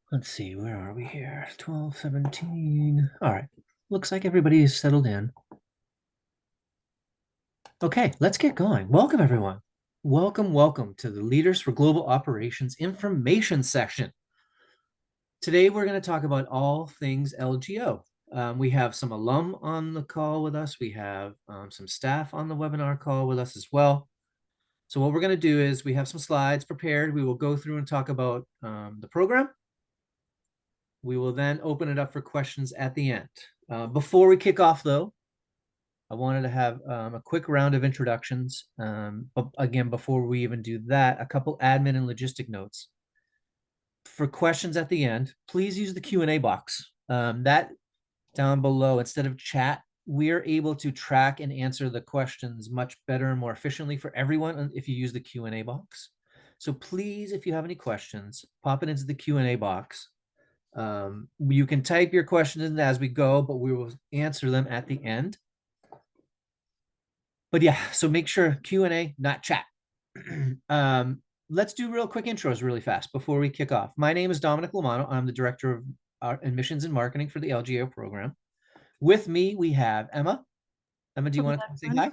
Let's see, where are we here? 12, 17. All right. Looks like everybody is settled in. Okay, let's get going. Welcome, everyone. Welcome to the Leaders for Global Operations information section. Today, we're going to talk about all things LGO. We have some alum on the call with us. We have some staff on the webinar call with us as well. So what we're going to do is we have some slides prepared. We will go through and talk about the program. We will then open it up for questions at the end. Before we kick off, though, I wanted to have a quick round of introductions. But again, before we even do that, a couple admin and logistic notes. For questions at the end, please use the Q&A box. That down below, instead of chat, we're able to track and answer the questions much better and more efficiently for everyone if you use the Q&A box. So please, if you have any questions, pop it into the Q&A box. You can type your questions in as we go, but we will answer them at the end. But yeah, so make sure Q&A, not chat. Let's do real quick intros really fast before we kick off. My name is Dominic Lamano. I'm the Director of Admissions and Marketing for the LGO program. With me, we have Emma. Emma, do you want to say hi?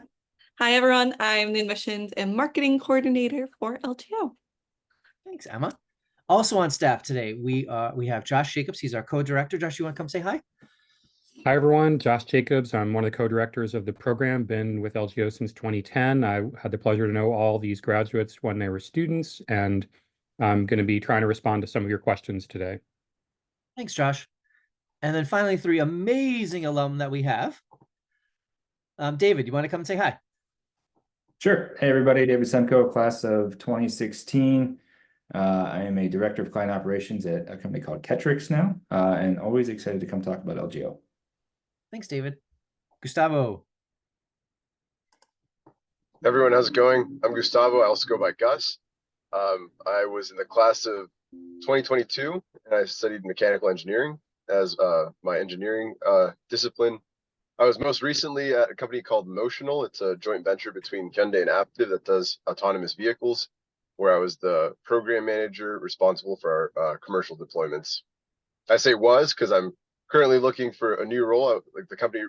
Hi, everyone. I'm the Admissions and Marketing Coordinator for LGO. Thanks, Emma. Also on staff today, we have Josh Jacobs. He's our co-director. Josh, you want to come say hi? Hi, everyone. Josh Jacobs. I'm one of the co-directors of the program, been with LGO since 2010. I had the pleasure to know all these graduates when they were students, and I'm going to be trying to respond to some of your questions today. Thanks, Josh. And then finally, three amazing alum that we have. David, you want to come and say hi? Sure. Hey, everybody. David Semko, class of 2016. I am a director of client operations at a company called Ketrix now, and always excited to come talk about LGO. Thanks, David. Gustavo. Everyone, how's it going? I'm Gustavo. I also go by Gus. I was in the class of 2022, and I studied mechanical engineering as my engineering discipline. I was most recently at a company called Motional. It's a joint venture between Hyundai and Aptiv that does autonomous vehicles, where I was the program manager responsible for our commercial deployments. I say was because I'm currently looking for a new role. Like the company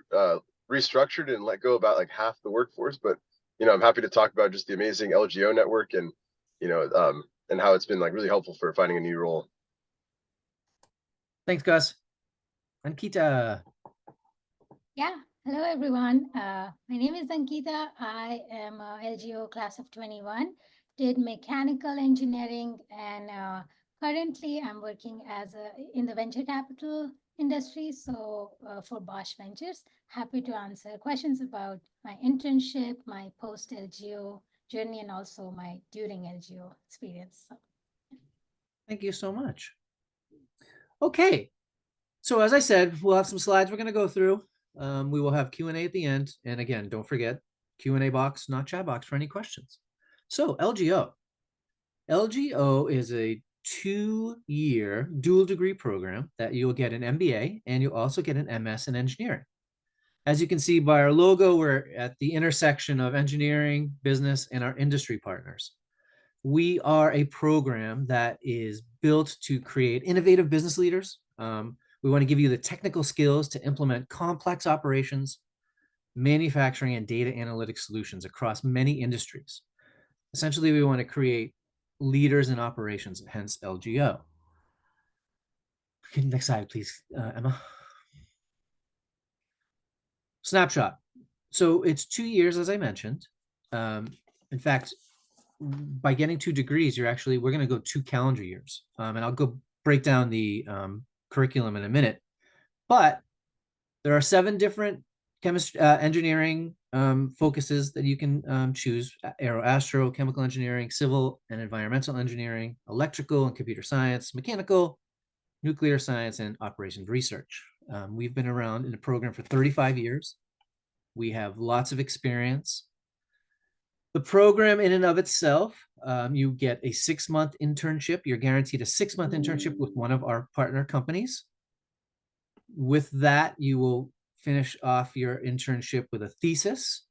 restructured and let go about like half the workforce, but I'm happy to talk about just the amazing LGO network and and how it's been like really helpful for finding a new role. Thanks, Gus. Ankita. Yeah, hello everyone. My name is Ankita. I am a LGO class of 21, did mechanical engineering, and currently I'm working in the venture capital industry. So for Bosch Ventures, happy to answer questions about my internship, my post LGO journey, and also my during LGO experience. So, yeah. Thank you so much. Okay, so as I said, we'll have some slides we're going to go through. We will have Q&A at the end. And again, don't forget, Q&A box, not chat box, for any questions. So LGO. LGO is a 2-year dual degree program that you'll get an MBA and you'll also get an MS in engineering. As you can see by our logo, we're at the intersection of engineering, business, and our industry partners. We are a program that is built to create innovative business leaders. We want to give you the technical skills to implement complex operations, manufacturing, and data analytics solutions across many industries. Essentially, we want to create leaders in operations, hence LGO. Next slide, please, Emma. Snapshot. So it's 2 years, as I mentioned. In fact, by getting 2 degrees, we're going to go 2 calendar years. And I'll go break down the curriculum in a minute. But there are 7 different engineering focuses that you can choose: aero-astro, chemical engineering, civil and environmental engineering, electrical and computer science, mechanical, nuclear science, and operations research. We've been around in the program for 35 years. We have lots of experience. The program in and of itself, you get a 6-month internship. You're guaranteed a 6-month internship with one of our partner companies. With that, you will finish off your internship with a thesis.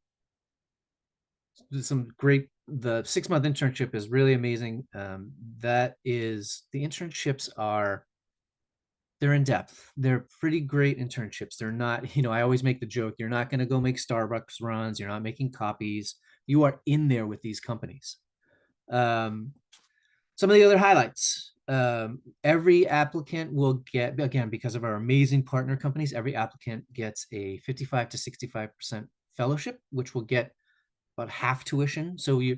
The 6-month internship is really amazing. The internships are they're in depth. They're pretty great internships. They're not, I always make the joke, you're not going to go make Starbucks runs. You're not making copies. You are in there with these companies. Some of the other highlights. Every applicant will get, again, because of our amazing partner companies, every applicant gets a 55 to 65% fellowship, which will get about half tuition. So you,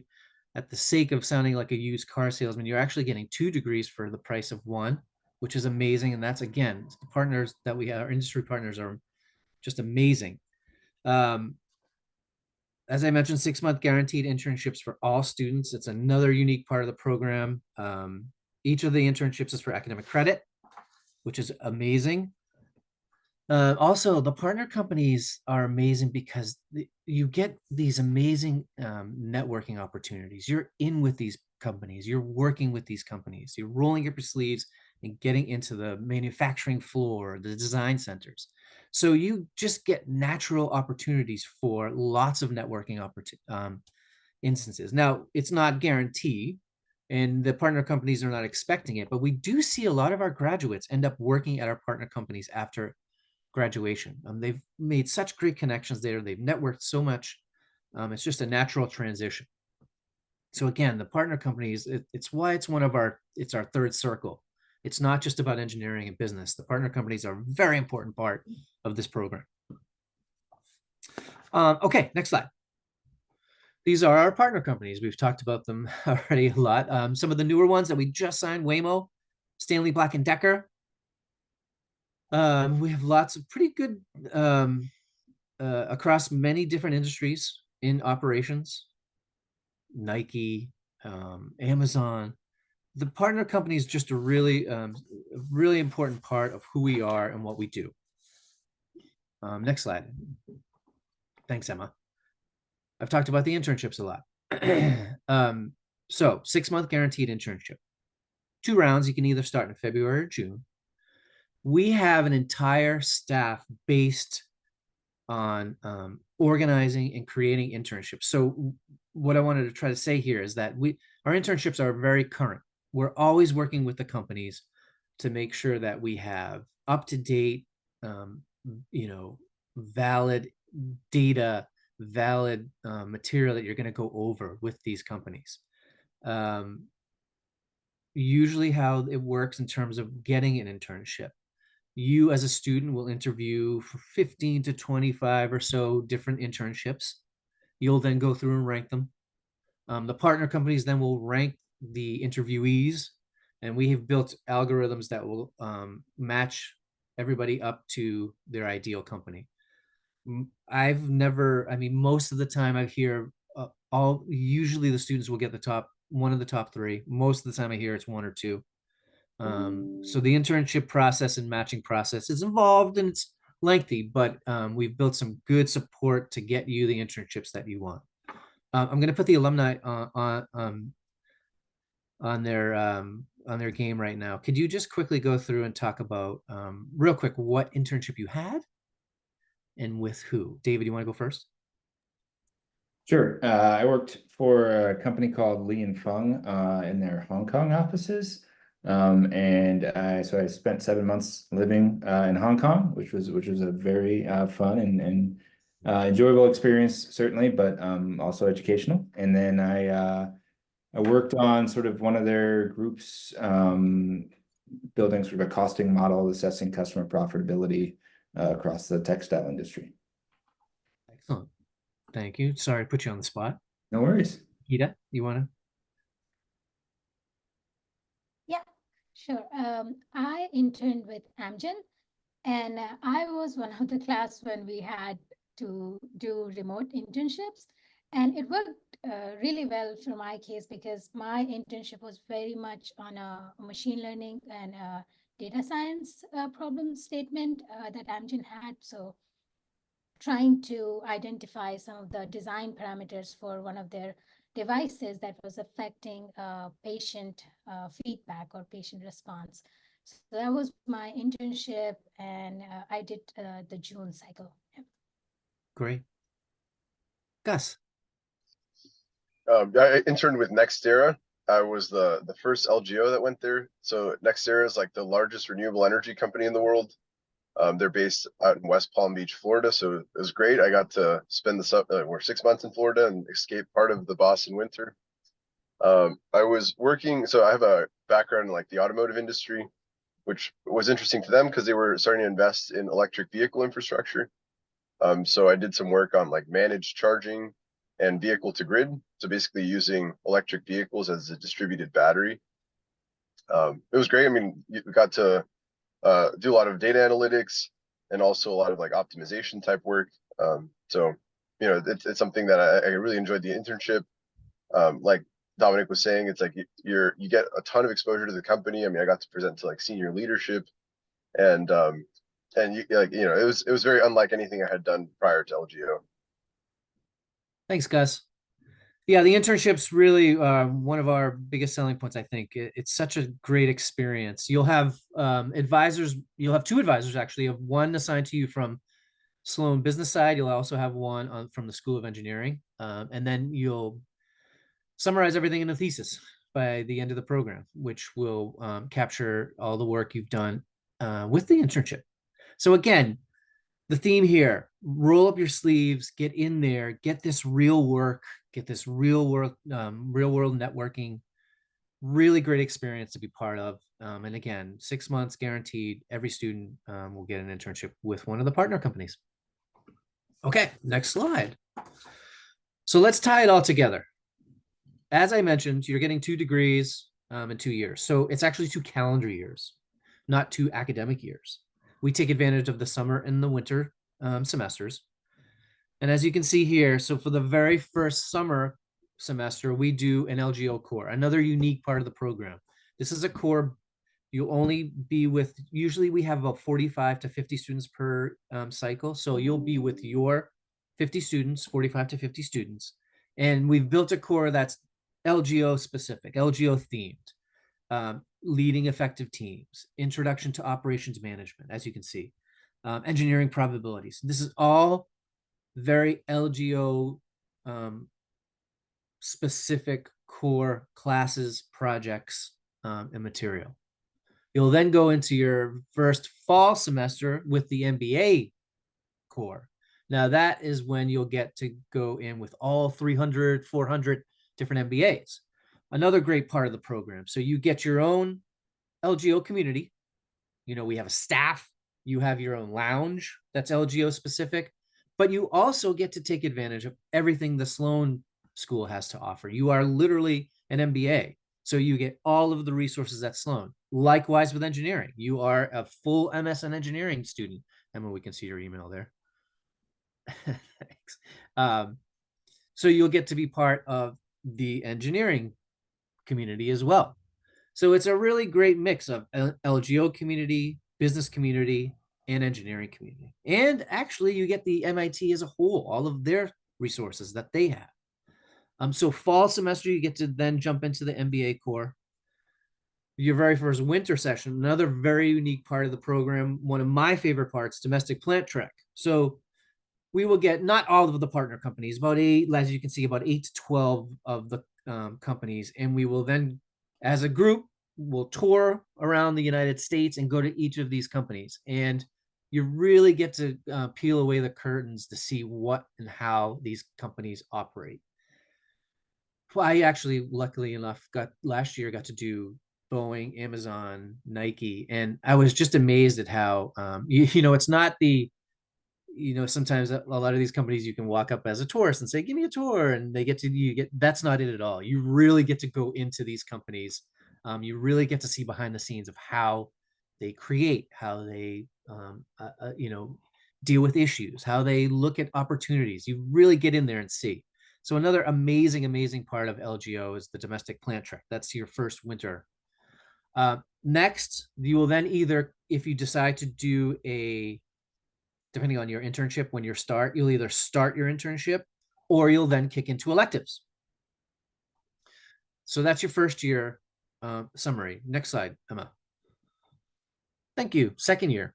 at the sake of sounding like a used car salesman, you're actually getting 2 degrees for the price of one, which is amazing. And that's, again, the partners that we have, our industry partners are just amazing. As I mentioned, 6-month guaranteed internships for all students. It's another unique part of the program. Each of the internships is for academic credit, which is amazing. Also, the partner companies are amazing because you get these amazing networking opportunities. You're in with these companies. You're working with these companies. You're rolling up your sleeves and getting into the manufacturing floor, the design centers. So you just get natural opportunities for lots of networking instances. Now, it's not guaranteed, and the partner companies are not expecting it, but we do see a lot of our graduates end up working at our partner companies after graduation. They've made such great connections there. They've networked so much. It's just a natural transition. So again, the partner companies, it's why it's it's our third circle. It's not just about engineering and business. The partner companies are a very important part of this program. Okay, next slide. These are our partner companies. We've talked about them already a lot. Some of the newer ones that we just signed: Waymo, Stanley Black & Decker. We have lots of pretty good across many different industries in operations. Nike, Amazon. The partner company is just a really important part of who we are and what we do. Next slide. Thanks, Emma. I've talked about the internships a lot. So 6-month guaranteed internship. 2 rounds. You can either start in February or June. We have an entire staff based on organizing and creating internships. So what I wanted to try to say here is that our internships are very current. We're always working with the companies to make sure that we have up-to-date, valid data, valid material that you're going to go over with these companies. Usually how it works in terms of getting an internship, you as a student will interview for 15 to 25 or so different internships. You'll then go through and rank them. The partner companies then will rank the interviewees, and we have built algorithms that will match everybody up to their ideal company. Most of the time I hear usually the students will get one of the top 3. Most of the time I hear it's 1 or 2. So the internship process and matching process is involved and it's lengthy, but we've built some good support to get you the internships that you want. I'm going to put the alumni on their game right now. Could you just quickly go through and talk about real quick what internship you had and with who? David, you want to go first? Sure. I worked for a company called Li & Fung in their Hong Kong offices. So I spent 7 months living in Hong Kong, which was a very fun and enjoyable experience, certainly, but also educational. And then I worked on sort of one of their groups, building sort of a costing model, assessing customer profitability across the textile industry. Excellent. Thank you. Sorry to put you on the spot. No worries. Ida, you want to? Yeah, sure. I interned with Amgen, and I was one of the class when we had to do remote internships. And it worked really well for my case because my internship was very much on a machine learning and data science problem statement that Amgen had. So trying to identify some of the design parameters for one of their devices that was affecting patient feedback or patient response. So that was my internship, and I did the June cycle. Yep. Great. Gus. I interned with Nextera I was the first LGO that went there. So NextEra is like the largest renewable energy company in the world. They're based out in West Palm Beach, Florida. So it was great. I got to spend we're 6 months in Florida and escape part of the Boston winter. I was working, so I have a background in like the automotive industry, which was interesting to them because they were starting to invest in electric vehicle infrastructure. So I did some work on like managed charging and vehicle to grid. So basically using electric vehicles as a distributed battery. It was great. I mean, you got to do a lot of data analytics and also a lot of like optimization type work. So, you know, it's something that I really enjoyed the internship. Like Dominic was saying, it's like you get a ton of exposure to the company. I mean, I got to present to like senior leadership, and you like, you know, it was very unlike anything I had done prior to LGO. Thanks, Gus. Yeah, the internship's really one of our biggest selling points, I think. It's such a great experience. You'll have advisors, you'll have two advisors actually, of one assigned to you from Sloan business side. You'll also have one from the School of Engineering. And then you'll summarize everything in a thesis by the end of the program, which will capture all the work you've done with the internship. So again, the theme here, roll up your sleeves, get in there, get this real work, get this real world networking, really great experience to be part of. And again, 6 months guaranteed, every student will get an internship with one of the partner companies. Okay, next slide. So let's tie it all together. As I mentioned, you're getting 2 degrees in 2 years. So it's actually 2 calendar years, not 2 academic years. We take advantage of the summer and the winter semesters. And as you can see here, so for the very first summer semester, we do an LGO core, another unique part of the program. This is a core you'll only be with, usually we have about 45 to 50 students per cycle. So you'll be with your 50 students, 45 to 50 students. And we've built a core that's LGO specific, LGO themed, leading effective teams, introduction to operations management, as you can see, engineering probabilities. This is all very LGO specific core classes, projects, and material. You'll then go into your first fall semester with the MBA core. Now that is when you'll get to go in with all 300, 400 different MBAs. Another great part of the program. So you get your own LGO community. You know, we have a staff, you have your own lounge that's LGO specific, but you also get to take advantage of everything the Sloan School has to offer. You are literally an MBA. So you get all of the resources at Sloan. Likewise with engineering. You are a full MS in engineering student. Emma, we can see your email there. Thanks. So you'll get to be part of the engineering community as well. So it's a really great mix of LGO community, business community, and engineering community. And actually you get the MIT as a whole, all of their resources that they have. So fall semester, you get to then jump into the MBA core. Your very first winter session, another very unique part of the program, one of my favorite parts, domestic plant trek. So we will get not all of the partner companies, about 8, as you can see, about 8 to 12 of the companies. And we will then, as a group, we'll tour around the United States and go to each of these companies. And you really get to peel away the curtains to see what and how these companies operate. Well, I actually, luckily enough, last year got to do Boeing, Amazon, Nike, and I was just amazed at how you know, it's not the, you know, sometimes a lot of these companies you can walk up as a tourist and say, give me a tour, and they get to, you get, that's not it at all. You really get to go into these companies. You really get to see behind the scenes of how they create, how they you know, deal with issues, how they look at opportunities. You really get in there and see. So another amazing part of LGO is the domestic plant trek. That's your first winter. Next, you will then either, if you decide to do a, depending on your internship, when you start, you'll either start your internship or you'll then kick into electives. So that's your first year summary. Next slide, Emma. Thank you. Second year.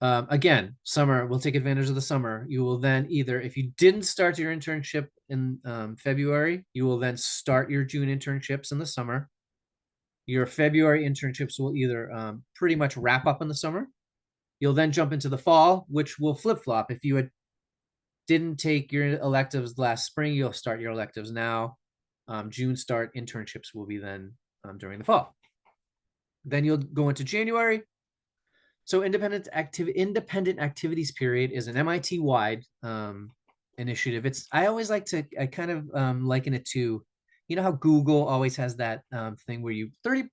Again, summer, we'll take advantage of the summer. You will then either, if you didn't start your internship in February, you will then start your June internships in the summer. Your February internships will either pretty much wrap up in the summer. You'll then jump into the fall, which will flip-flop. If you didn't take your electives last spring, you'll start your electives now. June start, internships will be then during the fall. Then you'll go into January. So independent activities period is an MIT-wide initiative. I always like to, I kind of liken it to, you know how Google always has that thing where you 33%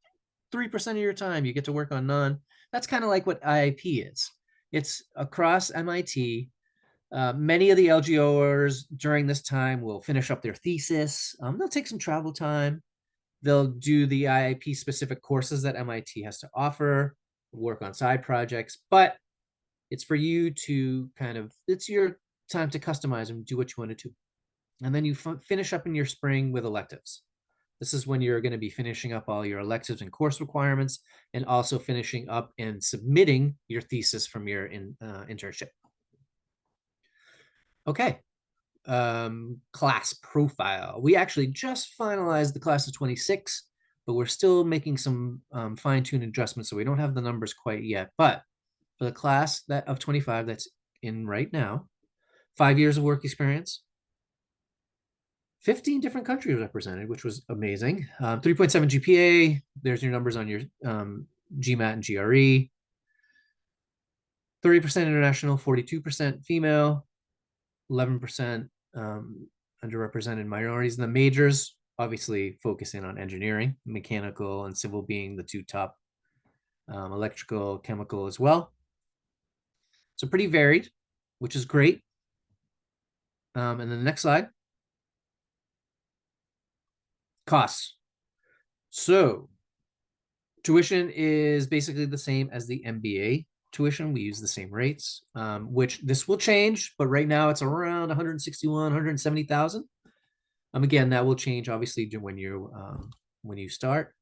of your time you get to work on none. That's kind of like what IIP is. It's across MIT. Many of the LGOers during this time will finish up their thesis. They'll take some travel time. They'll do the IIP specific courses that MIT has to offer, work on side projects, but it's for you to it's your time to customize and do what you want to do. And then you finish up in your spring with electives. This is when you're going to be finishing up all your electives and course requirements, and also finishing up and submitting your thesis from your internship. Okay. Class profile. We actually just finalized the class of 26, but we're still making some fine-tuned adjustments, so we don't have the numbers quite yet. But for the class of 25 that's in right now, 5 years of work experience, 15 different countries represented, which was amazing. 3.7 GPA. There's your numbers on your GMAT and GRE. 30% international, 42% female, 11% underrepresented minorities. And the majors obviously focus in on engineering, mechanical and civil being the two top, electrical, chemical as well. So pretty varied, which is great. And then the next slide. Costs. So tuition is basically the same as the MBA tuition. We use the same rates, which this will change, but right now it's around 161, 170,000. Again, that will change obviously when you start.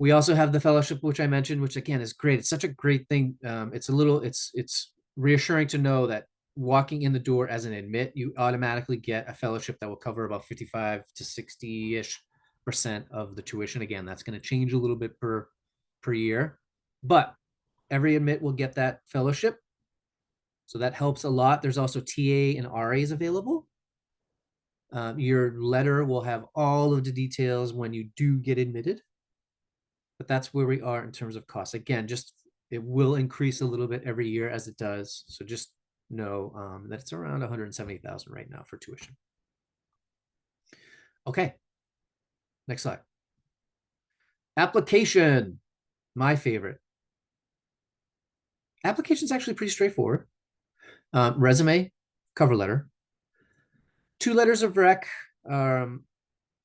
We also have the fellowship, which I mentioned, which again is great. It's such a great thing. It's reassuring to know that walking in the door as an admit, you automatically get a fellowship that will cover about 55 to 60-ish% of the tuition. Again, that's going to change a little bit per year, but every admit will get that fellowship. So that helps a lot. There's also TA and RAs available. Your letter will have all of the details when you do get admitted, but that's where we are in terms of costs. Again, it will increase a little bit every year as it does. So just know that it's around 170,000 right now for tuition. Okay, next slide. Application, my favorite. Application is actually pretty straightforward. Resume, cover letter. 2 letters of rec are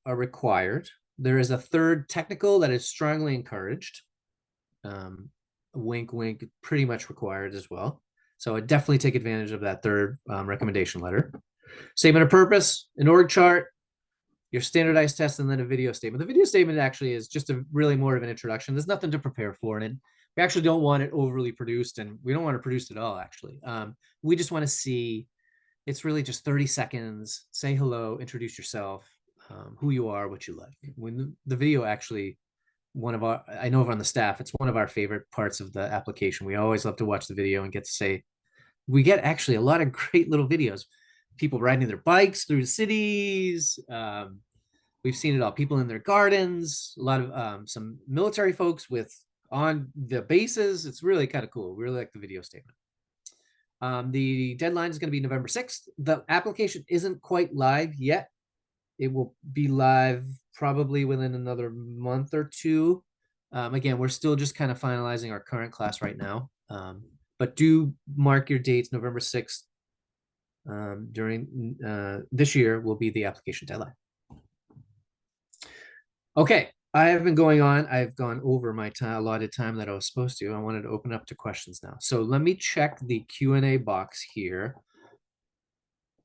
required. There is a third technical that is strongly encouraged. Wink, wink, pretty much required as well. So I definitely take advantage of that third recommendation letter. Statement of purpose, an org chart, your standardized test, and then a video statement. The video statement actually is just really more of an introduction. There's nothing to prepare for, and we actually don't want it overly produced, and we don't want it produced at all, actually. We just want to see, it's really just 30 seconds, say hello, introduce yourself, who you are, what you like. When the video actually, I know on the staff, it's one of our favorite parts of the application. We always love to watch the video and get to say, we get actually a lot of great little videos. People riding their bikes through the cities. We've seen it all. People in their gardens, a lot of some military folks on the bases. It's really kind of cool. We really like the video statement. The deadline is going to be November 6th. The application isn't quite live yet. It will be live probably within another month or two. Again, we're still just kind of finalizing our current class right now. But do mark your dates. November 6th during this year will be the application deadline. Okay, I have been going on. I've gone over my allotted time that I was supposed to. I wanted to open up to questions now. So let me check the Q&A box here.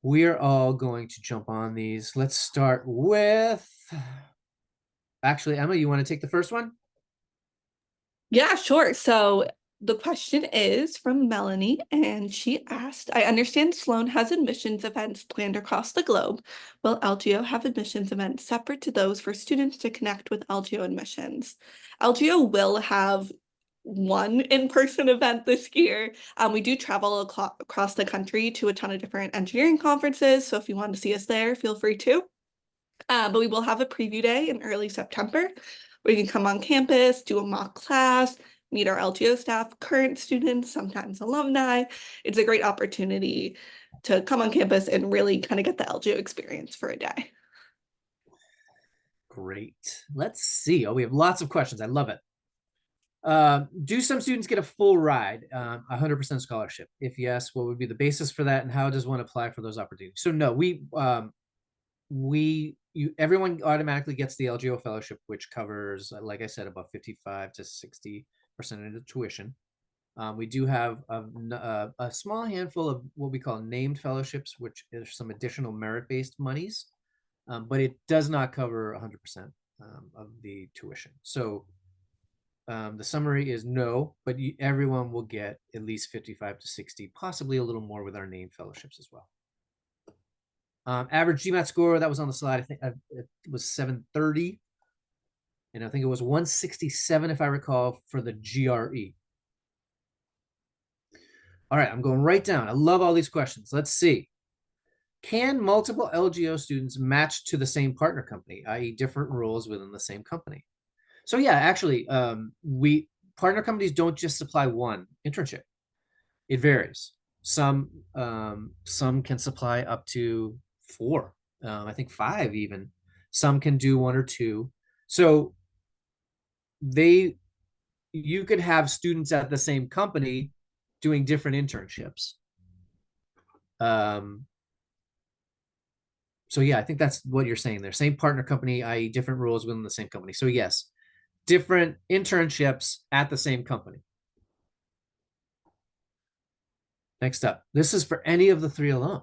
We're all going to jump on these. Let's start with, actually, Emma, you want to take the first one? Yeah, sure. So The question is from Melanie, and she asked, I understand Sloan has admissions events planned across the globe. Will LGO have admissions events separate to those for students to connect with LGO admissions? LGO will have one in-person event this year. We do travel across the country to a ton of different engineering conferences, so if you want to see us there, feel free to. But we will have a preview day in early September where you can come on campus, do a mock class, meet our LGO staff, current students, sometimes alumni. It's a great opportunity to come on campus and really kind of get the LGO experience for a day. Great. Let's see. Oh, we have lots of questions. I love it. Do some students get a full ride, 100% scholarship? If yes, what would be the basis for that, and how does one apply for those opportunities? So no, everyone automatically gets the LGO fellowship, which covers, like I said, about 55 to 60% of the tuition. We do have a small handful of what we call named fellowships, which is some additional merit-based monies, but it does not cover 100% of the tuition. So the summary is no, but everyone will get at least 55 to 60, possibly a little more with our named fellowships as well. Average GMAT score, that was on the slide. I think it was 730. And I think it was 167, if I recall, for the GRE. All right, I'm going right down. I love all these questions. Let's see. Can multiple LGO students match to the same partner company, i.e. different roles within the same company? So yeah, actually, partner companies don't just supply one internship. It varies. Some can supply up to 4, I think 5 even. Some can do 1 or 2. So you could have students at the same company doing different internships. So yeah, I think that's what you're saying there. Same partner company, i.e. different roles within the same company. So yes, different internships at the same company. Next up, this is for any of the 3 alone.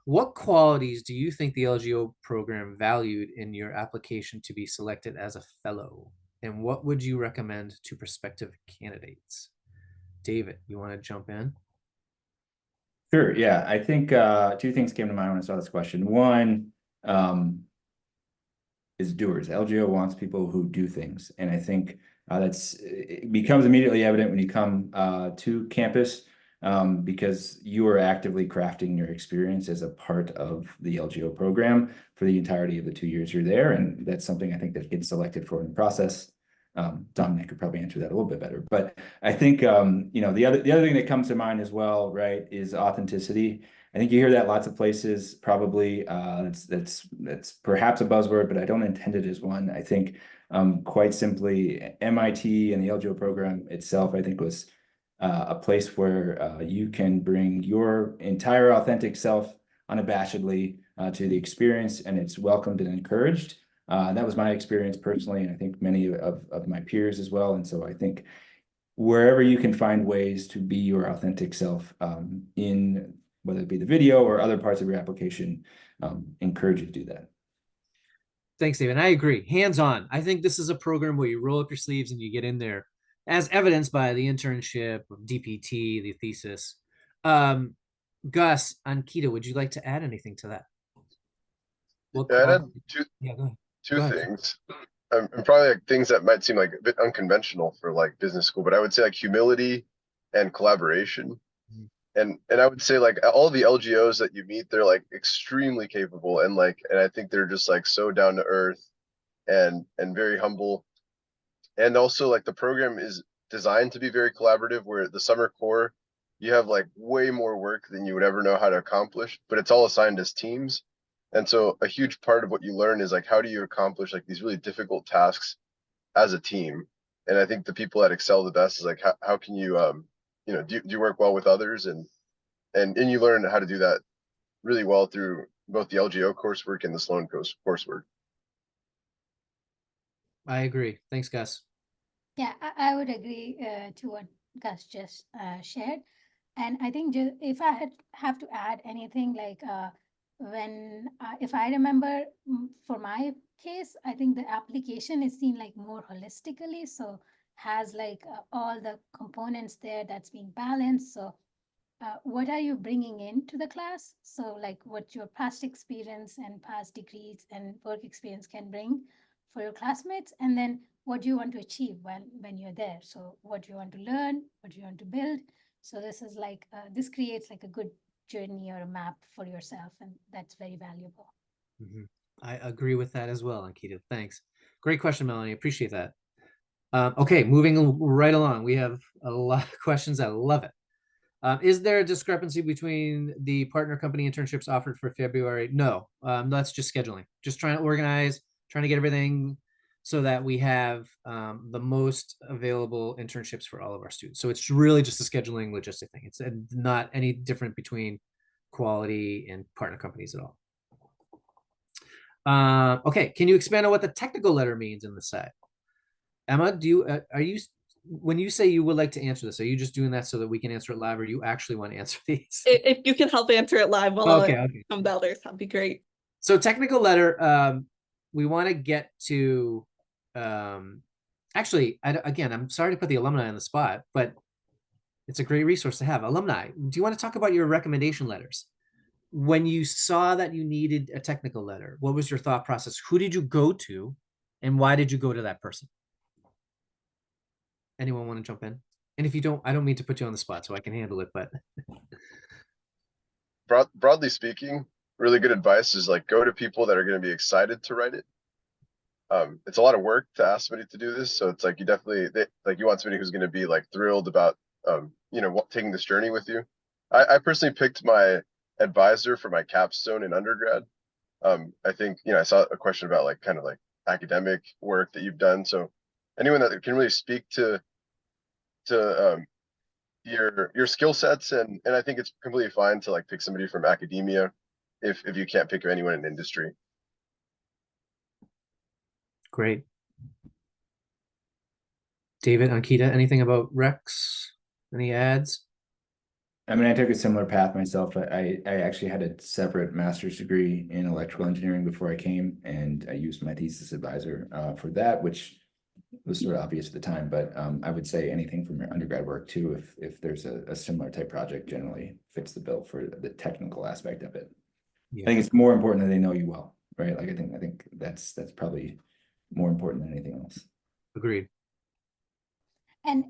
What qualities do you think the LGO program valued in your application to be selected as a fellow? And what would you recommend to prospective candidates? David, you want to jump in? Sure. Yeah, I think 2 things came to mind when I saw this question. One is doers. LGO wants people who do things, and I think it becomes immediately evident when you come to campus because you are actively crafting your experience as a part of the LGO program for the entirety of the 2 years you're there, and that's something I think that gets selected for in the process. Dominic could probably answer that a little bit better, but I think the other thing that comes to mind as well, right, is authenticity. I think you hear that lots of places. Probably that's perhaps a buzzword, but I don't intend it as one. I think quite simply, MIT and the LGO program itself, I think, was a place where you can bring your entire authentic self unabashedly to the experience, and it's welcomed and encouraged. That was my experience personally, and I think many of my peers as well. And so I think wherever you can find ways to be your authentic self in whether it be the video or other parts of your application, encourage you to do that. Thanks, David. I agree. Hands-on. I think this is a program where you roll up your sleeves and you get in there, as evidenced by the internship, DPT, the thesis. Gus, Ankita, would you like to add anything to that? Yeah, I'd add two things. And probably like things that might seem like a bit unconventional for like business school, but I would say like humility and collaboration. And I would say like all the LGOs that you meet, they're like extremely capable and I think they're just like so down to earth and very humble. And also like the program is designed to be very collaborative, where the summer core, you have like way more work than you would ever know how to accomplish, but it's all assigned as teams. And so a huge part of what you learn is like, how do you accomplish like these really difficult tasks as a team? And I think the people that excel the best is like, how can you, do you work well with others? And you learn how to do that really well through both the LGO coursework and the Sloan coursework. I agree. Thanks, Gus. Yeah, I would agree to what Gus just shared. And I think if I have to add anything, like if I remember for my case, I think the application is seen like more holistically. So has like all the components there that's being balanced. So what are you bringing into the class? So like what your past experience and past degrees and work experience can bring for your classmates, and then what do you want to achieve when you're there? So what do you want to learn? What do you want to build? So this is like, this creates like a good journey or a map for yourself, and that's very valuable. Mhm. I agree with that as well, Ankita. Thanks. Great question, Melanie. Appreciate that. Okay, moving right along. We have a lot of questions. I love it. Is there a discrepancy between the partner company internships offered for February? No, that's just scheduling. Just trying to organize, trying to get everything so that we have the most available internships for all of our students. So it's really just a scheduling logistic thing. It's not any different between quality and partner companies at all. Okay, can you expand on what the technical letter means in the set? Emma, do you are you when you say you would like to answer this, are you just doing that so that we can answer it live, or do you actually want to answer these? If you can help answer it live while Okay. some of the others, that'd be great. So technical letter, we want to get to, actually, again, I'm sorry to put the alumni on the spot, but it's a great resource to have. Alumni, do you want to talk about your recommendation letters? When you saw that you needed a technical letter, what was your thought process? Who did you go to, and why did you go to that person? Anyone want to jump in? And if you don't, I don't mean to put you on the spot, so I can handle it, but Broadly speaking, really good advice is like go to people that are going to be excited to write it. It's a lot of work to ask somebody to do this, so it's like you definitely like you want somebody who's going to be like thrilled about taking this journey with you. I personally picked my advisor for my capstone in undergrad. I think I saw a question about like kind of like academic work that you've done, so anyone that can really speak to your skill sets, and I think it's completely fine to like pick somebody from academia if you can't pick anyone in industry. great. David, Ankita, anything about Rex? Any ads? I mean, I took a similar path myself. I actually had a separate master's degree in electrical engineering before I came, and I used my thesis advisor for that, which was sort of obvious at the time. But I would say anything from your undergrad work too, if there's a similar type project, generally fits the bill for the technical aspect of it. Yeah. I think it's more important that they know you well, right? Like I think that's probably more important than anything else. Agreed. And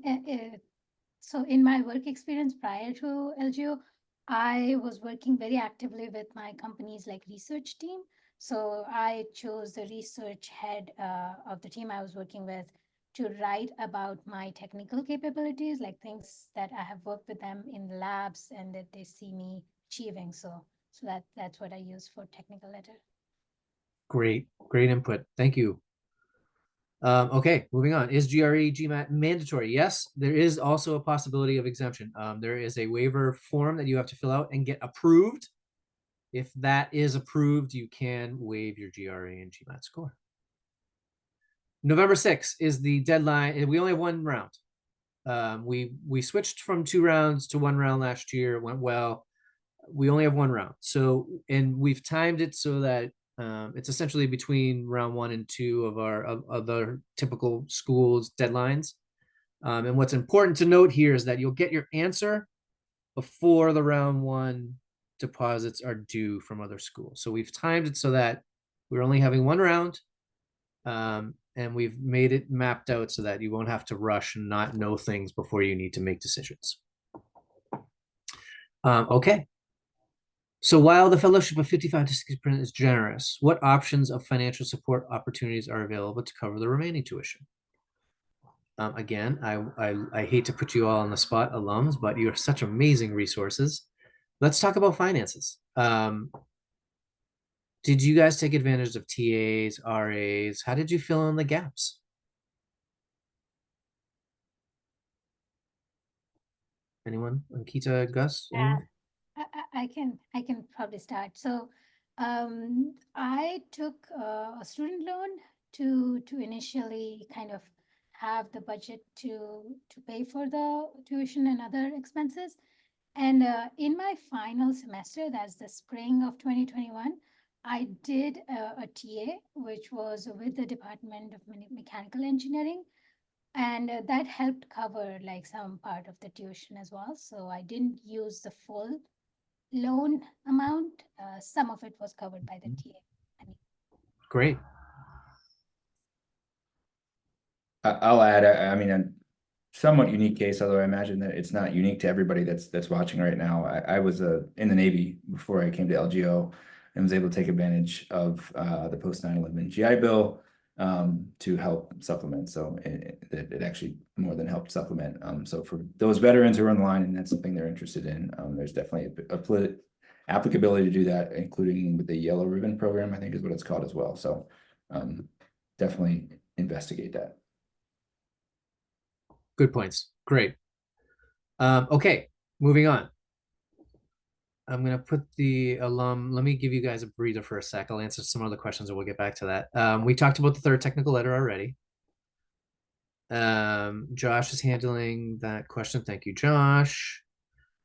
so in my work experience prior to LGO, I was working very actively with my company's like research team. So I chose the research head of the team I was working with to write about my technical capabilities, like things that I have worked with them in the labs and that they see me achieving. So that's what I use for technical letter. Great input. Thank you. Okay, moving on. Is GRE GMAT mandatory? Yes, there is also a possibility of exemption. There is a waiver form that you have to fill out and get approved. If that is approved, you can waive your GRE and GMAT score. November 6th is the deadline. We only have one round. We switched from 2 rounds to 1 round last year. It went well. We only have 1 round. So, and we've timed it so that it's essentially between round 1 and 2 of our other typical schools deadlines. And what's important to note here is that you'll get your answer before the round 1 deposits are due from other schools. So we've timed it so that we're only having 1 round. And we've made it mapped out so that you won't have to rush and not know things before you need to make decisions. Okay. So while the fellowship of 55 to 60% is generous, what options of financial support opportunities are available to cover the remaining tuition? Again, I hate to put you all on the spot, alums, but you are such amazing resources. Let's talk about finances. Did you guys take advantage of TAs, RAs? How did you fill in the gaps? Anyone? Ankita, Gus? Yeah, I can probably start. So I took a student loan to initially kind of have the budget to pay for the tuition and other expenses. And in my final semester, that's the spring of 2021, I did a TA, which was with the Department of Mechanical Engineering. And that helped cover like some part of the tuition as well. So I didn't use the full loan amount. Some of it was covered by the TA. Great. I'll add, I mean, a somewhat unique case, although I imagine that it's not unique to everybody that's watching right now. I was in the Navy before I came to LGO and was able to take advantage of the post 9/11 GI Bill to help supplement. So it actually more than helped supplement. So for those veterans who are on the line and that's something they're interested in, there's definitely a applicability to do that, including with the Yellow Ribbon program, I think is what it's called as well. So definitely investigate that. Good points. Great. Okay, moving on. I'm going to put the alum. Let me give you guys a breather for a sec. I'll answer some other questions and we'll get back to that. We talked about the third technical letter already. Josh is handling that question. Thank you, Josh.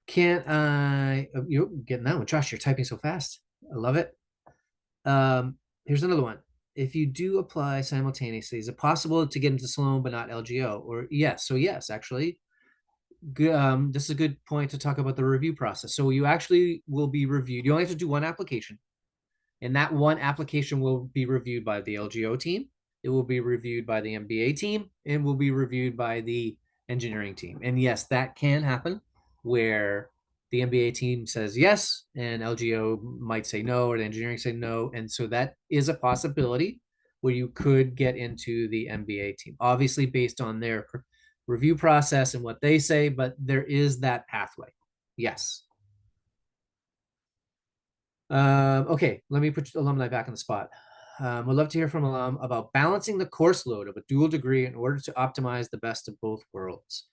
Can't I? You're getting that one. Josh, you're typing so fast. I love it. Here's another one. If you do apply simultaneously, is it possible to get into Sloan but not LGO? Or yes. So yes, actually. This is a good point to talk about the review process. So you actually will be reviewed. You only have to do one application, and that one application will be reviewed by the LGO team. It will be reviewed by the MBA team, and will be reviewed by the engineering team. And yes, that can happen where the MBA team says yes, and LGO might say no, or the engineering say no. And so that is a possibility where you could get into the MBA team, obviously based on their review process and what they say, but there is that pathway. Yes. Okay, let me put alumni back on the spot. We'd love to hear from alum about balancing the course load of a dual degree in order to optimize the best of both worlds.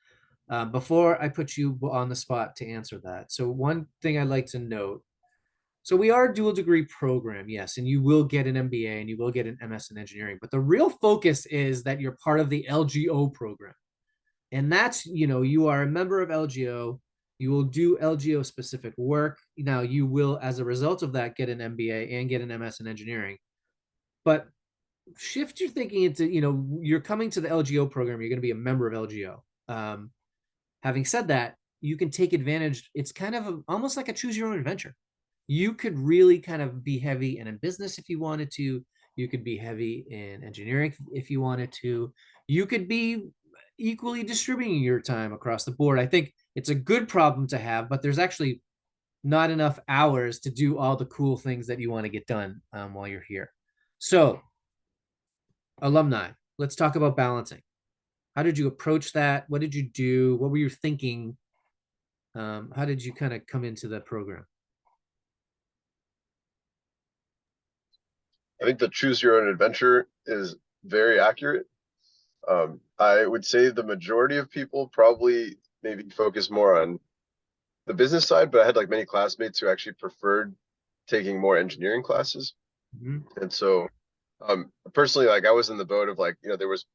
Before I put you on the spot to answer that, so one thing I'd like to note, so we are a dual degree program, yes, and you will get an MBA and you will get an MS in engineering, but the real focus is that you're part of the LGO program. And that's, you are a member of LGO, you will do LGO specific work. Now you will, as a result of that, get an MBA and get an MS in engineering. But shift your thinking into, you're coming to the LGO program, you're going to be a member of LGO. Having said that, you can take advantage. It's kind of almost like a choose your own adventure. You could really kind of be heavy in business if you wanted to. You could be heavy in engineering if you wanted to. You could be equally distributing your time across the board. I think it's a good problem to have, but there's actually not enough hours to do all the cool things that you want to get done while you're here. So, alumni, let's talk about balancing. How did you approach that? What did you do? What were you thinking? How did you kind of come into the program? I think the choose your own adventure is very accurate. I would say the majority of people probably maybe focus more on the business side, but I had like many classmates who actually preferred taking more engineering classes. Mm-hmm. And so personally, like I was in the boat of like, there was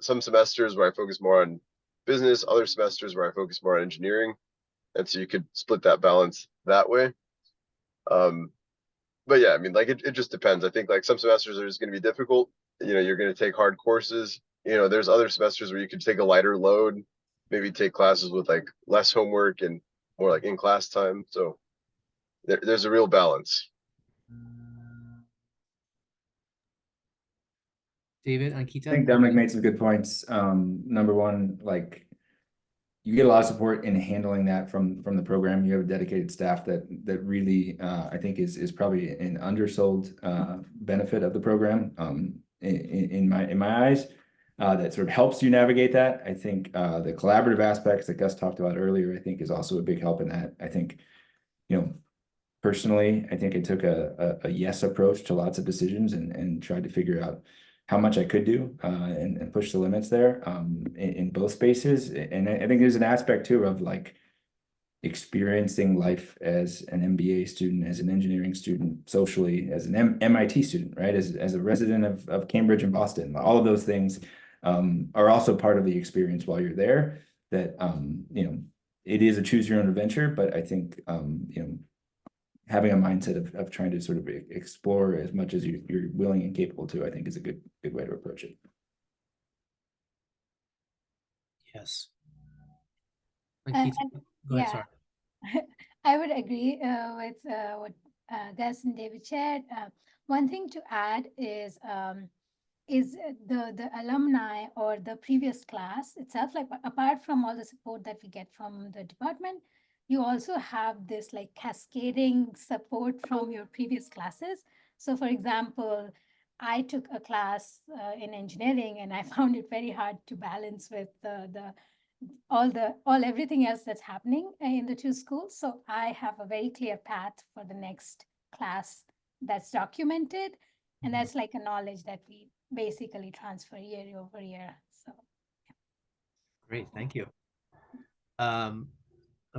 some semesters where I focused more on business, other semesters where I focused more on engineering. And so you could split that balance that way. But yeah, I mean, like it just depends. I think like some semesters are just going to be difficult. You're going to take hard courses. There's other semesters where you could take a lighter load, maybe take classes with like less homework and more like in class time. So there's a real balance. David, Ankita? I think Dominic made some good points. Number one, like you get a lot of support in handling that from the program. You have a dedicated staff that really I think is probably an undersold benefit of the program in my eyes. That sort of helps you navigate that. I think the collaborative aspects that Gus talked about earlier, I think is also a big help in that. I think, personally, I think I took a yes approach to lots of decisions and tried to figure out how much I could do and push the limits there in both spaces. And I think there's an aspect too of like experiencing life as an MBA student, as an engineering student, socially, as an MIT student, right? As a resident of Cambridge and Boston. All of those things are also part of the experience while you're there that, it is a choose your own adventure, but I think, having a mindset of trying to sort of explore as much as you're willing and capable to, I think is a good way to approach it. Yes. And Go ahead, yeah, sorry. I would agree with what Gus and David shared. One thing to add is the alumni or the previous class itself, like apart from all the support that we get from the department, you also have this like cascading support from your previous classes. So for example, I took a class in engineering and I found it very hard to balance with the all everything else that's happening in the two schools. So I have a very clear path for the next class that's documented, and that's like a knowledge that we basically transfer year over year. So Great, thank you. I'm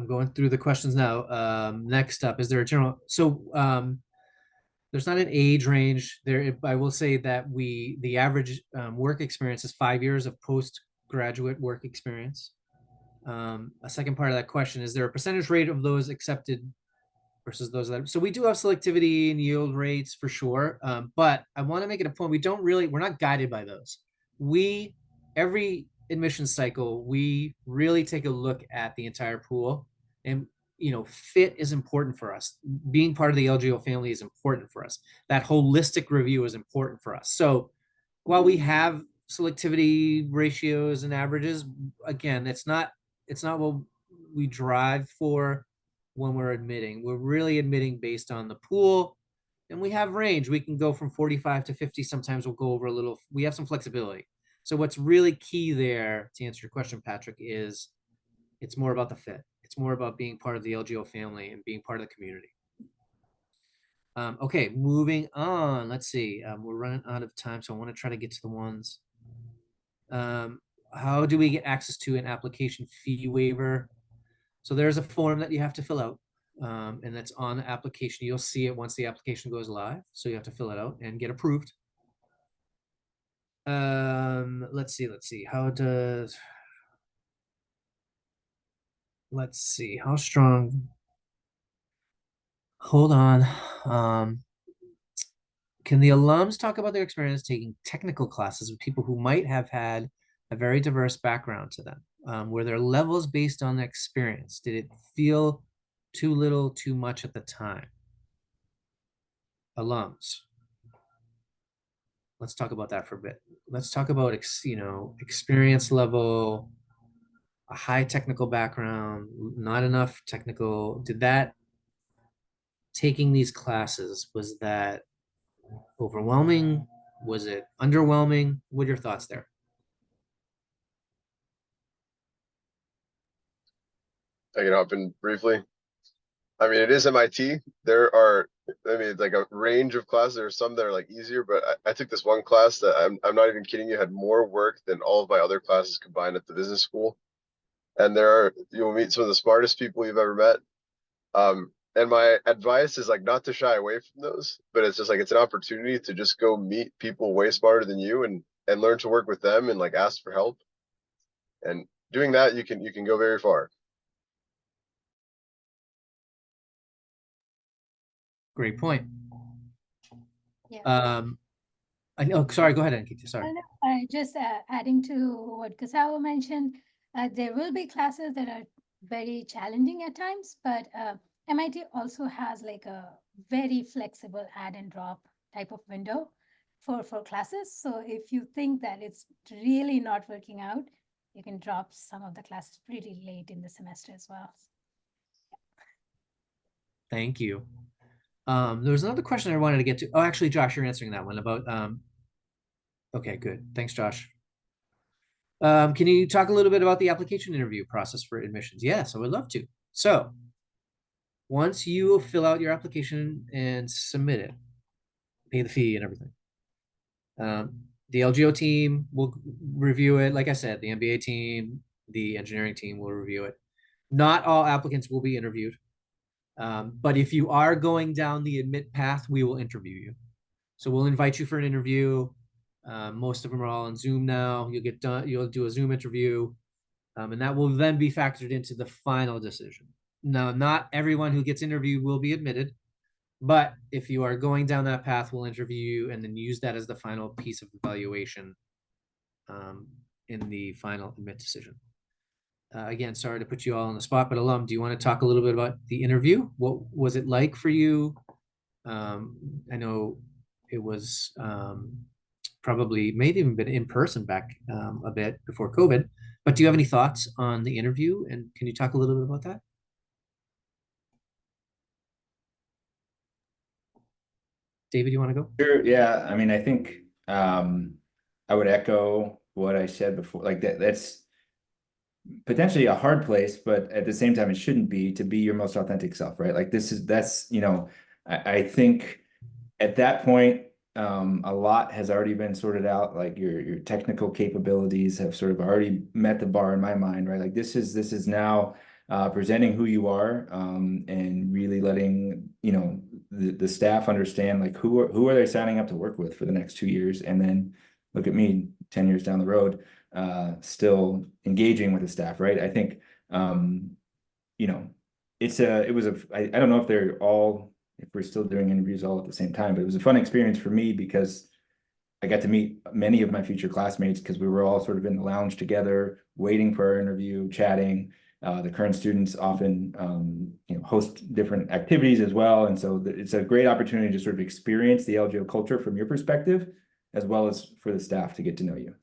going through the questions now. Next up, is there a general, there's not an age range there. I will say that the average work experience is 5 years of postgraduate work experience. A second part of that question, is there a percentage rate of those accepted versus those that, so we do have selectivity and yield rates for sure. But I want to make it a point, we're not guided by those. Every admissions cycle, we really take a look at the entire pool, and fit is important for us. Being part of the LGO family is important for us. That holistic review is important for us. So while we have selectivity ratios and averages, again, it's not what we drive for when we're admitting. We're really admitting based on the pool, and we have range. We can go from 45 to 50. Sometimes we'll go over a little. We have some flexibility. So what's really key there, to answer your question, Patrick, is it's more about the fit. It's more about being part of the LGO family and being part of the community. Okay, moving on. Let's see. We're running out of time, so I want to try to get to the ones. How do we get access to an application fee waiver? So there's a form that you have to fill out, and that's on the application. You'll see it once the application goes live. So you have to fill it out and get approved. Let's see. Let's see, how strong. Hold on. Can the alums talk about their experience taking technical classes with people who might have had a very diverse background to them? Were their levels based on their experience? Did it feel too little, too much at the time? Alums. Let's talk about that for a bit. Let's talk about experience level, a high technical background, not enough technical. Taking these classes, was that overwhelming? Was it underwhelming? What are your thoughts there? I can hop in briefly. I mean, it is MIT. There are, I mean, like a range of classes. There are some that are like easier, but I took this one class that I'm not even kidding you, had more work than all of my other classes combined at the business school. And you'll meet some of the smartest people you've ever met. And my advice is like not to shy away from those, but it's just like it's an opportunity to just go meet people way smarter than you and learn to work with them and like ask for help. And doing that, you can go very far. Great point. yeah. I know. Sorry, go ahead, Ankita. Sorry. Just adding to what Gustavo mentioned, there will be classes that are very challenging at times, but MIT also has like a very flexible add and drop type of window for classes. So if you think that it's really not working out, you can drop some of the classes pretty late in the semester as well. Thank you. There was another question I wanted to get to. Oh, actually, Josh, you're answering that one about. Okay, good. Thanks, Josh. Can you talk a little bit about the application interview process for admissions? Yes, I would love to. So once you fill out your application and submit it, pay the fee and everything. The LGO team will review it. Like I said, the MBA team, the engineering team will review it. Not all applicants will be interviewed. But if you are going down the admit path, we will interview you. So we'll invite you for an interview. Most of them are all on Zoom now. You'll do a Zoom interview, and that will then be factored into the final decision. Now, not everyone who gets interviewed will be admitted, but if you are going down that path, we'll interview you and then use that as the final piece of evaluation in the final admit decision. again, sorry to put you all on the spot, but alum, do you want to talk a little bit about the interview? What was it like for you? I know it was probably maybe even been in person back a bit before COVID, but do you have any thoughts on the interview? And can you talk a little bit about that? David, you want to go? Sure. Yeah. I mean, I think I would echo what I said before. Like that's potentially a hard place, but at the same time, it shouldn't be to be your most authentic self, right? Like that's, I think at that point, a lot has already been sorted out. Like your technical capabilities have sort of already met the bar in my mind, right? Like this is now presenting who you are, and really letting the staff understand like who are they signing up to work with for the next 2 years, and then look at me 10 years down the road, still engaging with the staff, right? I think you know I don't know if they're all, if we're still doing interviews all at the same time, but it was a fun experience for me because I got to meet many of my future classmates because we were all sort of in the lounge together, waiting for our interview, chatting. The current students often, host different activities as well, and so it's a great opportunity to sort of experience the LGO culture from your perspective, as well as for the staff to get to know you.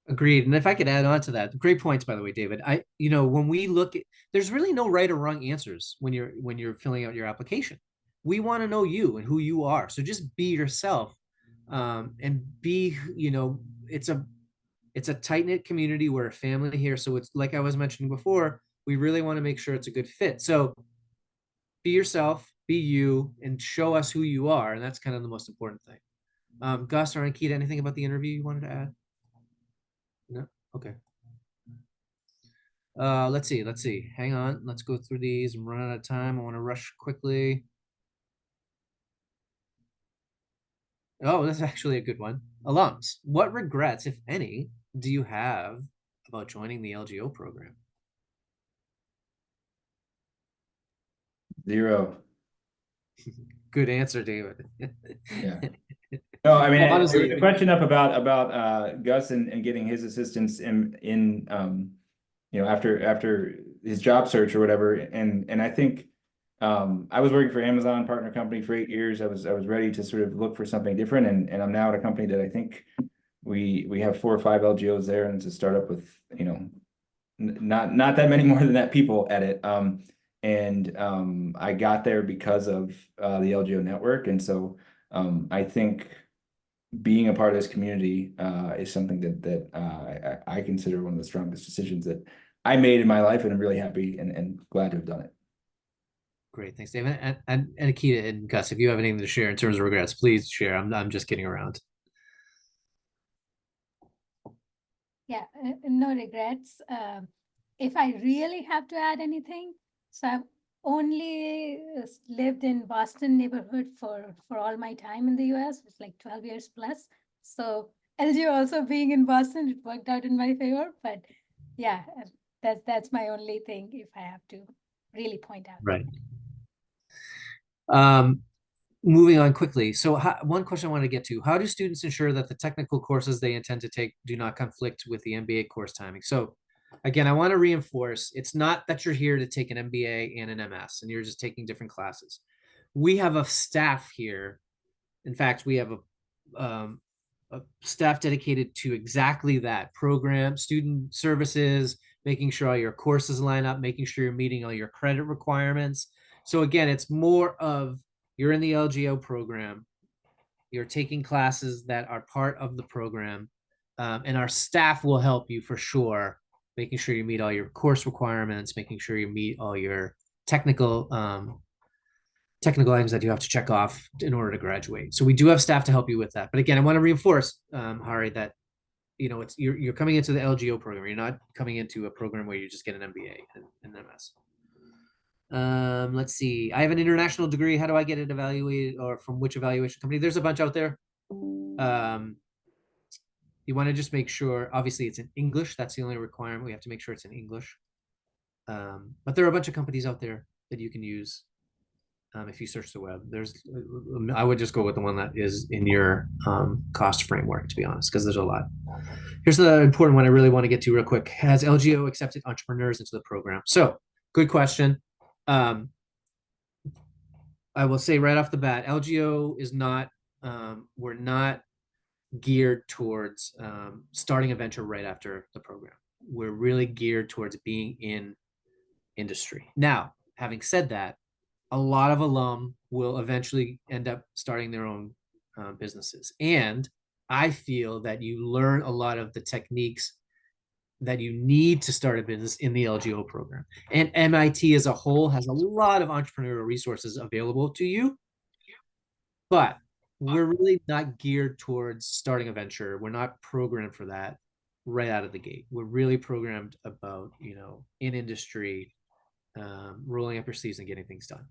Agreed. And if I could add on to that, great points, by the way, David. When we look at, there's really no right or wrong answers when you're filling out your application. We want to know you and who you are. So just be yourself, and be, it's a tight-knit community. We're a family here. So it's like I was mentioning before, we really want to make sure it's a good fit. So be yourself, be you, and show us who you are. And that's kind of the most important thing. Gus or Ankita, anything about the interview you wanted to add? No? Okay. Let's see. Hang on. Let's go through these. I'm running out of time. I want to rush quickly. Oh, this is actually a good one. Alums, what regrets, if any, do you have about joining the LGO program? Zero. Good answer, David. Yeah. No, I mean, Well, there was honestly, a question up about Gus and getting his assistance in after his job search or whatever, and I think I was working for Amazon partner company for 8 years. I was ready to sort of look for something different, and I'm now at a company that I think we have 4 or 5 LGOs there, and it's a startup with not that many more than that people at it. And I got there because of the LGO network, and so I think being a part of this community is something that I consider one of the strongest decisions that I made in my life, and I'm really happy and glad to have done it. great. Thanks, David. And Akita and Gus, if you have anything to share in terms of regrets, please share. I'm just kidding around. Yeah, no regrets. If I really have to add anything, so I've only lived in Boston neighborhood for all my time in the US. It's like 12 years plus. So LGO also being in Boston, it worked out in my favor. But yeah, that's my only thing if I have to really point out. Right. Moving on quickly. So one question I want to get to, how do students ensure that the technical courses they intend to take do not conflict with the MBA course timing? So again, I want to reinforce, it's not that you're here to take an MBA and an MS and you're just taking different classes. We have a staff here. In fact, we have a staff dedicated to exactly that program, student services, making sure all your courses line up, making sure you're meeting all your credit requirements. So again, it's more of, you're in the LGO program, you're taking classes that are part of the program, and our staff will help you for sure, making sure you meet all your course requirements, making sure you meet all your technical items that you have to check off in order to graduate. So we do have staff to help you with that. But again, I want to reinforce, Hari, that it's you're coming into the LGO program. You're not coming into a program where you just get an MBA and MS. Let's see. I have an international degree. How do I get it evaluated, or from which evaluation company? There's a bunch out there. You want to just make sure, obviously it's in English. That's the only requirement. We have to make sure it's in English. But there are a bunch of companies out there that you can use. If you search the web, I would just go with the one that is in your cost framework, to be honest, because there's a lot. Here's the important one I really want to get to real quick. Has LGO accepted entrepreneurs into the program? So good question. I will say right off the bat, LGO is not, we're not geared towards starting a venture right after the program. We're really geared towards being in industry. Now, having said that, a lot of alum will eventually end up starting their own businesses. And I feel that you learn a lot of the techniques that you need to start a business in the LGO program. And MIT as a whole has a lot of entrepreneurial resources available to you, but we're really not geared towards starting a venture. We're not programmed for that right out of the gate. We're really programmed about, in industry, rolling up your sleeves and getting things done.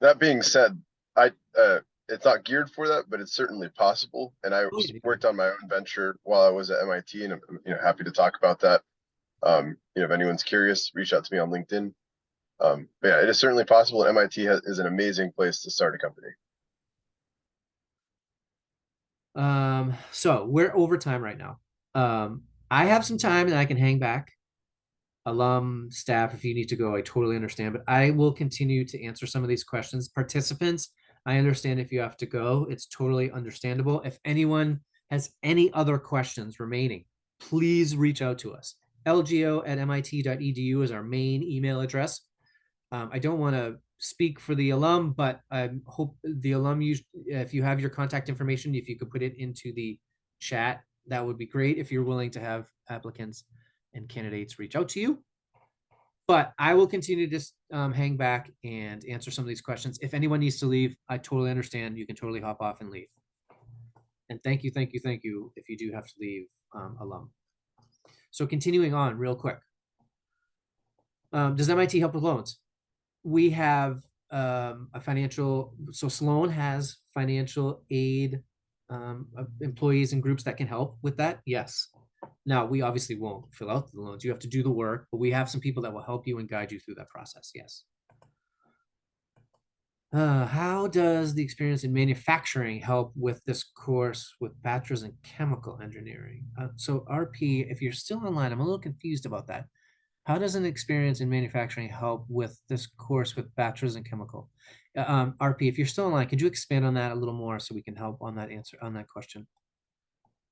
That being said, it's not geared for that, but it's certainly possible. And I worked on my own venture while I was at MIT, and I'm happy to talk about that. If anyone's curious, reach out to me on LinkedIn. But yeah, it is certainly possible. And MIT is an amazing place to start a company. So we're over time right now. I have some time and I can hang back. Alum, staff, if you need to go, I totally understand, but I will continue to answer some of these questions. Participants, I understand if you have to go, it's totally understandable. If anyone has any other questions remaining, please reach out to us. lgo@mit.edu is our main email address. I don't want to speak for the alum, but I hope the alum, if you have your contact information, if you could put it into the chat, that would be great if you're willing to have applicants and candidates reach out to you. But I will continue to just hang back and answer some of these questions. If anyone needs to leave, I totally understand. You can totally hop off and leave. And thank you if you do have to leave, alum. So continuing on real quick. Does MIT help with loans? We have so Sloan has financial aid employees and groups that can help with that. Yes. Now, we obviously won't fill out the loans. You have to do the work, but we have some people that will help you and guide you through that process. Yes. How does the experience in manufacturing help with this course with bachelor's in chemical engineering? So RP, if you're still online, I'm a little confused about that. How does an experience in manufacturing help with this course with bachelor's in chemical? RP, if you're still online, could you expand on that a little more so we can help on that answer, on that question?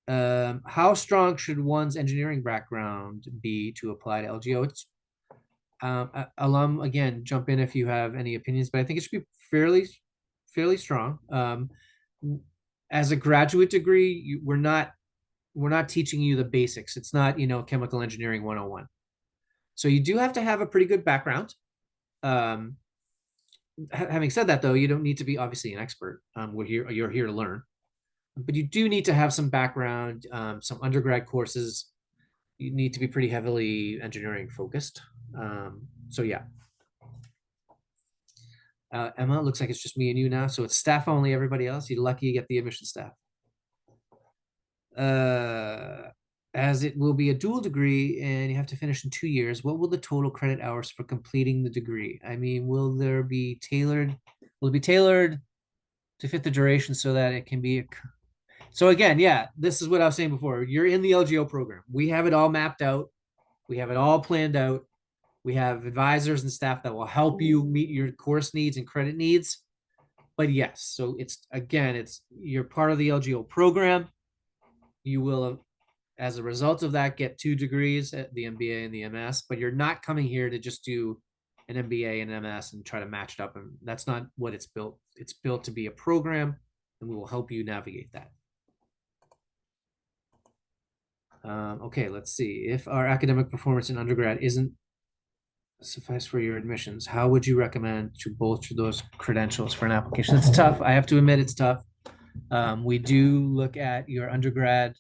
How strong should one's engineering background be to apply to LGO? It's alum, again, jump in if you have any opinions, but I think it should be fairly strong. As a graduate degree, we're not teaching you the basics. It's not, chemical engineering 101. So you do have to have a pretty good background. Having said that, though, you don't need to be obviously an expert. You're here to learn. But you do need to have some background, some undergrad courses. You need to be pretty heavily engineering focused. So yeah. Emma, it looks like it's just me and you now. So it's staff only, everybody else. You're lucky you get the admission staff. As it will be a dual degree and you have to finish in 2 years, what will the total credit hours for completing the degree? I mean, will it be tailored to fit the duration so that it can be so again, yeah, this is what I was saying before. You're in the LGO program. We have it all mapped out. We have it all planned out. We have advisors and staff that will help you meet your course needs and credit needs. But yes, so you're part of the LGO program. You will, as a result of that, get 2 degrees at the MBA and the MS, but you're not coming here to just do an MBA and MS and try to match it up. And that's not what it's built. It's built to be a program, and we will help you navigate that. Okay, let's see. If our academic performance in undergrad isn't suffice for your admissions, how would you recommend to bolster those credentials for an application? It's tough. I have to admit it's tough. We do look at your undergrad.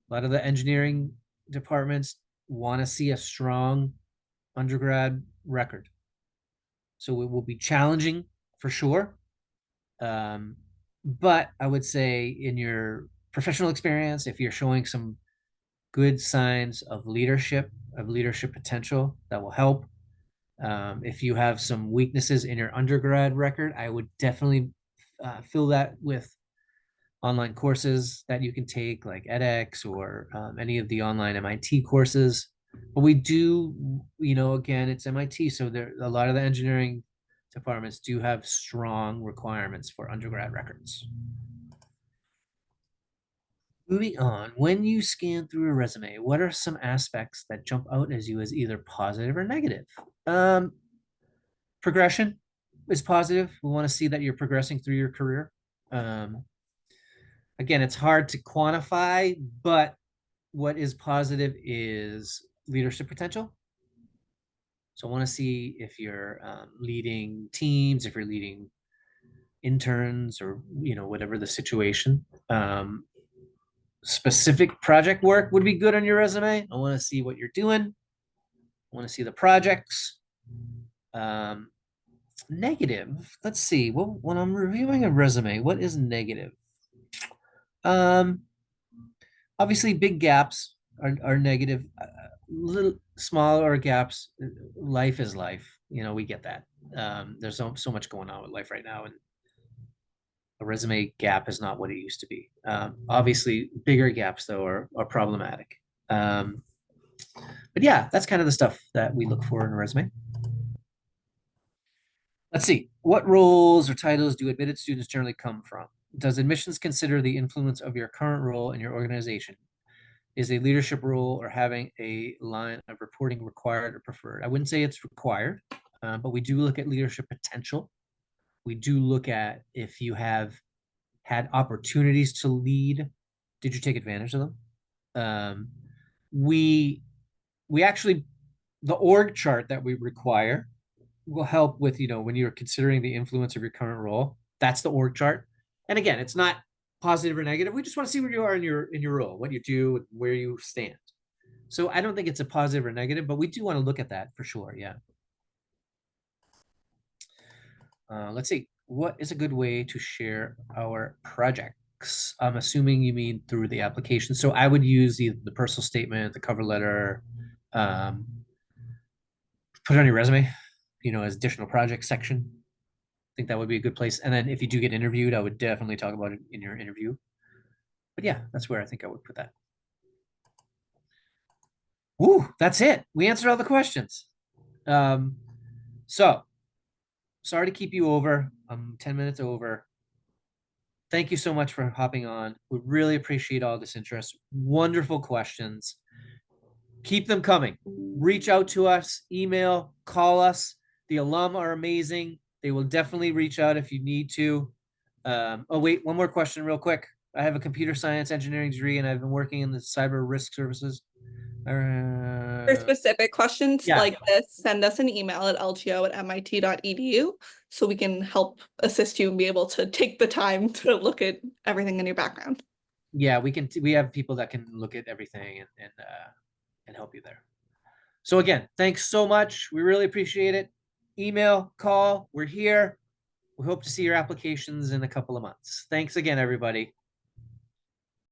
A lot of the engineering departments want to see a strong undergrad record. So it will be challenging for sure. But I would say in your professional experience, if you're showing some good signs of leadership potential, that will help. If you have some weaknesses in your undergrad record, I would definitely fill that with online courses that you can take, like edX or any of the online MIT courses. But we do, again, it's MIT, so there a lot of the engineering departments do have strong requirements for undergrad records. Moving on, when you scan through a resume, what are some aspects that jump out as you as either positive or negative? Progression is positive. We want to see that you're progressing through your career. Again, it's hard to quantify, but what is positive is leadership potential. So I want to see if you're leading teams, if you're leading interns, or whatever the situation. Specific project work would be good on your resume. I want to see what you're doing. I want to see the projects. Negative. Let's see. Well, when I'm reviewing a resume, what is negative? Obviously, big gaps are negative. Little smaller gaps. Life is life. We get that. There's so much going on with life right now, and a resume gap is not what it used to be. Obviously, bigger gaps though are problematic. But yeah, that's kind of the stuff that we look for in a resume. Let's see. What roles or titles do admitted students generally come from? Does admissions consider the influence of your current role in your organization? Is a leadership role or having a line of reporting required or preferred? I wouldn't say it's required, but we do look at leadership potential. We do look at if you have had opportunities to lead. Did you take advantage of them? We actually, the org chart that we require will help with, when you're considering the influence of your current role. That's the org chart. And again, it's not positive or negative. We just want to see where you are in your role, what you do, where you stand. So I don't think it's a positive or negative, but we do want to look at that for sure. Yeah. Let's see. What is a good way to share our projects? I'm assuming you mean through the application. So I would use the personal statement, the cover letter, put it on your resume, as additional project section. I think that would be a good place. And then if you do get interviewed, I would definitely talk about it in your interview. But yeah, that's where I think I would put that. Woo, that's it. We answered all the questions. So sorry to keep you over. I'm 10 minutes over. Thank you so much for hopping on. We really appreciate all this interest. Wonderful questions. Keep them coming. Reach out to us, email, call us. The alum are amazing. They will definitely reach out if you need to. Oh, wait, one more question real quick. I have a computer science engineering degree and I've been working in the cyber risk services. For specific questions like this, send us an email at lgo@mit.edu so we can help assist you and be able to take the time to look at everything in your background. Yeah, we have people that can look at everything and help you there. So again, thanks so much. We really appreciate it. Email, call, we're here. We hope to see your applications in a couple of months. Thanks again, everybody.